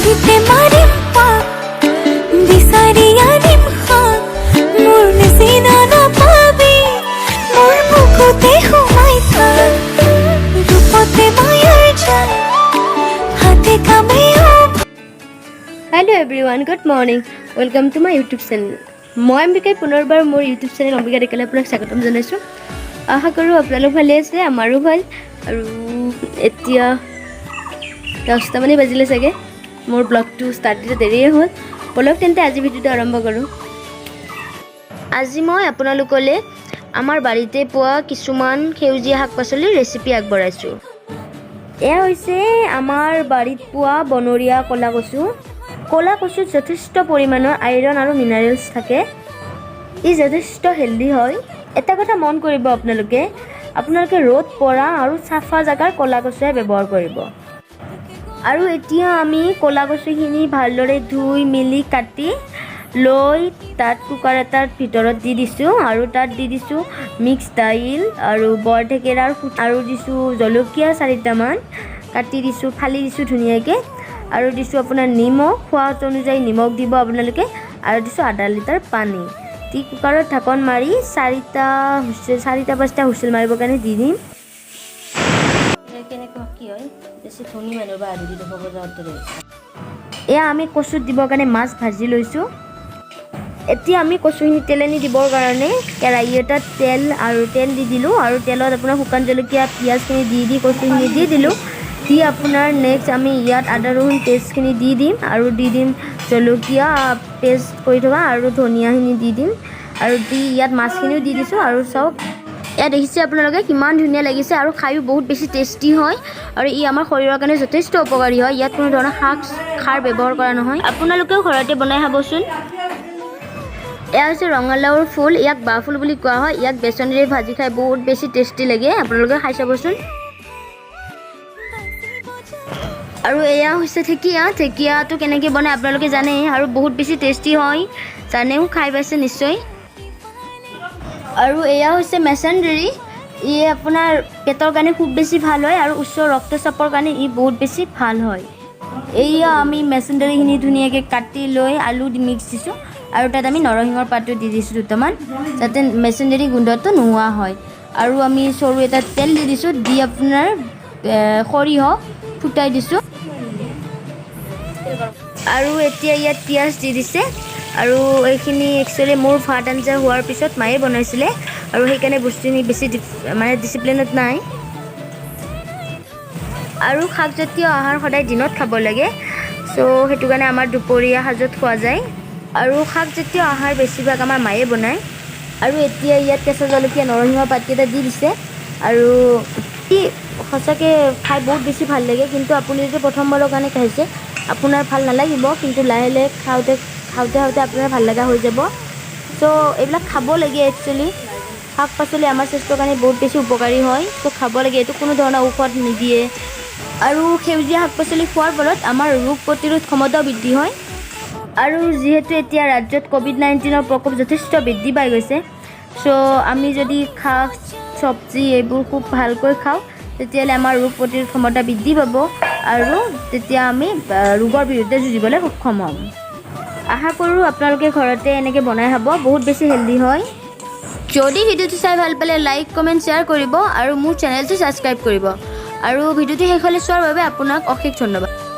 আখিতে মাৰিম পাক বিচাৰি আনিম খাক মোৰ নিচিনা নাপাবি মোৰ বুকুতে সোমাই থাক ৰূপতে মায়াৰ জাল হাতে কামে hello everyone good morning welcome to my YouTube channel मैं अम्बिकाई पुनर्बार मोर यूट्यूब चैनल अम्बिका डेकाले आपनाक स्वागतम जानाइছো आशा करूँ आपनालोक भाले आछे आमारो ভাল আৰু এতিয়া 10টা মানে বাজিলে চাগে मोर ब्लॉगটো स्टार्ट দিতে দেৰিয়ে হ'ল বলক তেন্তে আজি ভিডিওটো আৰম্ভ কৰোঁ আজি মই আপোনালোকলে আমাৰ বাৰীতে পোৱা কিছুমান সেউজীয়া শাক-পাচলিৰ ৰেচিপি আগবঢ়াইছো এয়া হৈছে আমাৰ বাৰীত পোৱা বনৰীয়া কলা কচুত যথেষ্ট পৰিমাণৰ আইৰণ আৰু মিনাৰেলছ থাকে ই যথেষ্ট হেলদি হয় এটা কথা মন কৰিব আপোনালোকে ৰ'দ পৰা আৰু চাফা জাগাৰ কলা কচুৱে ব্যৱহাৰ কৰিব আৰু এতিয়া আমি কলা কচুখিনি ভালদৰে ধুই মিলি কাটি লৈ তাত কুকাৰ এটাৰ ভিতৰত দি দিছোঁ আৰু তাত দি দিছোঁ মিক্স দাইল আৰু বৰটেকেৰাৰ আৰু দিছোঁ জলকীয়া 4টামান কাটি দিছোঁ ফালি দিছোঁ ধুনীয়াকৈ আৰু দিছোঁ আপোনাৰ নিমখ সোৱাদ অনুযায়ী নিমখ দিব আপোনালোকে আৰু দিছোঁ আধা লিটাৰ পানী দি কুকাৰত ঢাকন মাৰি 4টা 5টা হুইচেল মাৰিবৰ কাৰণে দি দিম কেনেকুৱা কি হয় বেছি ধনী মানুহ বা আদি দিব যাওঁতে এয়া আমি কচুত দিবৰ কাৰণে মাছ ভাজি লৈছোঁ এতিয়া আমি কচুখিনি তেলেনি দিবৰ কাৰণে কেৰাহী এটাত তেল দি দিলোঁ আৰু তেলত আপোনাৰ শুকান জলকীয়া পিঁয়াজখিনি দি কচুখিনি দি দিলোঁ দি আপোনাৰ নেক্সট আমি ইয়াত আদা ৰহুন পেষ্টখিনি দি দিম আৰু দি দিম জলকীয়া পেষ্ট কৰি থকা আৰু ধনিয়াখিনি দি দিম আৰু দি ইয়াত মাছখিনিও দি দিছোঁ আৰু চাওক ইয়াত দেখিছে আপোনালোকে কিমান ধুনীয়া লাগিছে আৰু খায়ো বহুত বেছি টেষ্টি হয় আৰু ই আমাৰ শৰীৰৰ কাৰণে যথেষ্ট উপকাৰী হয় ইয়াত কোনো ধৰণৰ খাৰ ব্যৱহাৰ কৰা নহয় আপোনালোকেও ঘৰতে বনাই খাবচোন এয়া হৈছে ৰঙালাওৰ ফুল ইয়াক বাঁহ ফুল বুলি কোৱা হয় ইয়াক বেচনেৰে ভাজি খাই বহুত বেছি টেষ্টি লাগে আপোনালোকে খাই চাবচোন আৰু এয়া হৈছে ঢেকীয়াটো কেনেকৈ বনায় আপোনালোকে জানে আৰু বহুত বেছি টেষ্টি হয় জানেও খাই পাইছে নিশ্চয় আৰু এয়া হৈছে মেচেণ্ডেৰী ই আপোনাৰ পেটৰ কাৰণে খুব বেছি ভাল হয় আৰু উচ্চ ৰক্তচাপৰ কাৰণে ই বহুত বেছি ভাল হয় এয়া আমি মেচেণ্ডেৰীখিনি ধুনীয়াকৈ কাটি লৈ আলু দি মিক্স দিছোঁ আৰু তাত আমি নৰসিংহৰ পাতটো দি দিছোঁ 2টামান যাতে মেচেণ্ডেৰী গোন্ধটো নোহোৱা হয় আৰু আমি চৰু এটাত তেল দি দিছোঁ দি আপোনাৰ সৰিয়হ ফুটাই দিছোঁ আৰু এতিয়া ইয়াত পিঁয়াজ দি দিছে আৰু এইখিনি একচুৱেলি মোৰ ভাত আঞ্জা হোৱাৰ পিছত মায়ে বনাইছিলে আৰু সেইকাৰণে বস্তুখিনি বেছি মানে ডিচিপ্লিনত নাই আৰু শাকজাতীয় আহাৰ সদায় দিনত খাব লাগে চ' সেইটো কাৰণে আমাৰ দুপৰীয়া সাজত খোৱা যায় আৰু শাকজাতীয় আহাৰ বেছিভাগ আমাৰ মায়ে বনায় আৰু এতিয়া ইয়াত কেঁচা জলকীয়া নৰসিংহৰ পাতকেইটা দি দিছে আৰু সঁচাকৈ খাই বহুত বেছি ভাল লাগে কিন্তু আপুনি যদি প্ৰথমবাৰৰ কাৰণে খাইছে আপোনাৰ ভাল নালাগিব কিন্তু লাহে লাহে খাওঁতে আপোনাৰ ভাল লগা হৈ যাব চ' এইবিলাক খাব লাগে একচুৱেলি শাক পাচলি আমাৰ স্বাস্থ্যৰ কাৰণে বহুত বেছি উপকাৰী হয় চ' খাব লাগে এইটো কোনো ধৰণৰ ঔষধ নিদিয়ে আৰু সেউজীয়া শাক পাচলি খোৱাৰ ফলত আমাৰ ৰোগ প্ৰতিৰোধ ক্ষমতাও বৃদ্ধি হয় আৰু যিহেতু এতিয়া ৰাজ্যত ক'ভিড-19ৰ প্ৰকোপ যথেষ্ট বৃদ্ধি পাই গৈছে চ' আমি যদি শাক চব্জি এইবোৰ খুব ভালকৈ খাওঁ তেতিয়াহ'লে আমাৰ ৰোগ প্ৰতিৰোধ ক্ষমতা বৃদ্ধি পাব আৰু তেতিয়া আমি ৰোগৰ বিৰুদ্ধে যুঁজিবলৈ সক্ষম হ'ম আশা কৰোঁ আপোনালোকে ঘৰতে এনেকৈ বনাই খাব বহুত বেছি হেল্ডি হয় যদি ভিডিঅ'টো চাই ভাল পালে লাইক কমেণ্ট শ্বেয়াৰ কৰিব আৰু মোৰ চেনেলটো ছাবস্ক্ৰাইব কৰিব আৰু ভিডিঅ'টো শেষলৈ চোৱাৰ বাবে আপোনাক অশেষ ধন্যবাদ